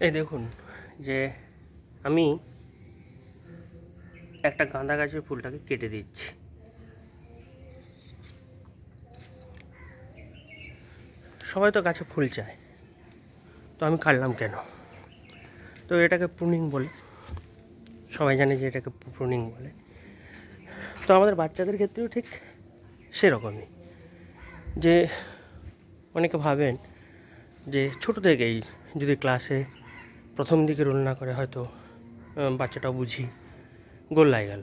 এই দেখুন যে আমি একটা গাঁদা গাছের ফুলটাকে কেটে দিচ্ছি। সবাই তো গাছে ফুল চায়, তো আমি কাটলাম কেন? তো এটাকে প্রুনিং বলে, সবাই জানে যে এটাকে প্রুনিং বলে। তো আমাদের বাচ্চাদের ক্ষেত্রেও ঠিক সেরকমই, যে অনেকে ভাবেন যে ছোটো থেকেই যদি ক্লাসে প্রথম দিকে রোল না করে হয়তো বাচ্চাটাও বুঝি গোল্লায় গেল।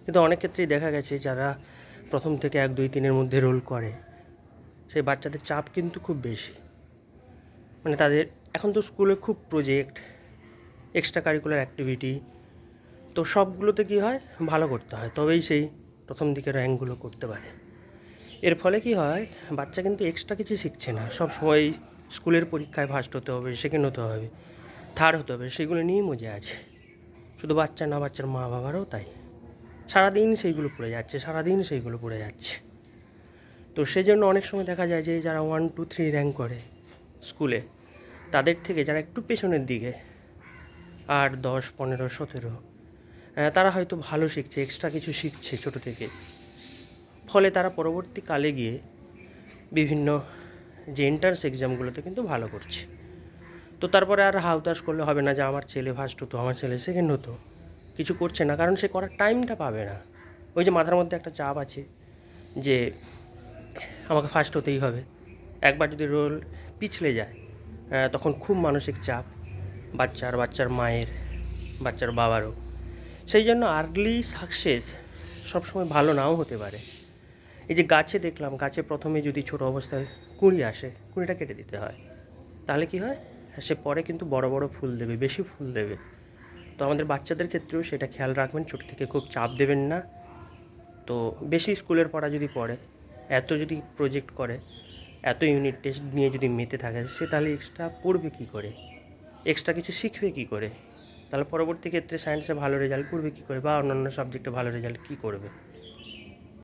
কিন্তু অনেক ক্ষেত্রেই দেখা গেছে যারা প্রথম থেকে 1, 2, 3-এর মধ্যে রোল করে সেই বাচ্চাদের চাপ কিন্তু খুব বেশি। মানে তাদের এখন তো স্কুলে খুব প্রজেক্ট, এক্সট্রা কারিকুলার অ্যাক্টিভিটি, তো সবগুলোতে কী হয়, ভালো করতে হয়, তবেই সেই প্রথম দিকে র্যাঙ্কগুলো করতে পারে। এর ফলে কি হয়, বাচ্চা কিন্তু এক্সট্রা কিছু শিখছে না, সব সময় স্কুলের পরীক্ষায় ফার্স্ট হতে হবে, সেকেন্ড হতে হবে, থার্ড হতে হবে, সেগুলো নিয়েই মজা আছে। শুধু বাচ্চা না, বাচ্চার মা বাবারও তাই। সারাদিন সেইগুলো পড়ে যাচ্ছে। তো সেই জন্য অনেক সময় দেখা যায় যে যারা 1, 2, 3 র্যাঙ্ক করে স্কুলে, তাদের থেকে যারা একটু পেছনের দিকে 8, 10, 15, 17, তারা হয়তো ভালো শিখছে, এক্সট্রা কিছু শিখছে ছোটো থেকে, ফলে তারা পরবর্তীকালে গিয়ে বিভিন্ন যে এন্ট্রান্স এক্সামগুলোতে কিন্তু ভালো করছে। তো তারপরে আর হাউতাশ করলে হবে না যে আমার ছেলে ফার্স্ট হতো, আমার ছেলে সেকেন্ড হতো, কিছু করছে না, কারণ সে করার টাইমটা পাবে না। ওই যে মাথার মধ্যে একটা চাপ আছে যে আমাকে ফার্স্ট হতেই হবে। একবার যদি রোল পিছলে যায় তখন খুব মানসিক চাপ বাচ্চার মায়ের, বাচ্চার বাবারও। সেই জন্য আর্লি সাকসেস সবসময় ভালো নাও হতে পারে। এই যে গাছে দেখলাম, গাছে প্রথমে যদি ছোটো অবস্থায় কুঁড়ি আসে, কুঁড়িটা কেটে দিতে হয়, তাহলে কি হয়, সে পরে কিন্তু বড় বড় ফুল দেবে, বেশি ফুল দেবে। তো আমাদের বাচ্চাদের ক্ষেত্রেও সেটা খেয়াল রাখবেন, ছোটো থেকে খুব চাপ দেবেন না। তো বেশি স্কুলের পড়া যদি পড়ে, এত যদি প্রজেক্ট করে, এত ইউনিট টেস্ট নিয়ে যদি মেতে থাকে, সে তাহলে এক্সট্রা পড়বে কী করে, এক্সট্রা কিছু শিখবে কী করে? তাহলে পরবর্তী ক্ষেত্রে সায়েন্সে ভালো রেজাল্ট করবে কী করে, বা অন্যান্য সাবজেক্টে ভালো রেজাল্ট কী করবে?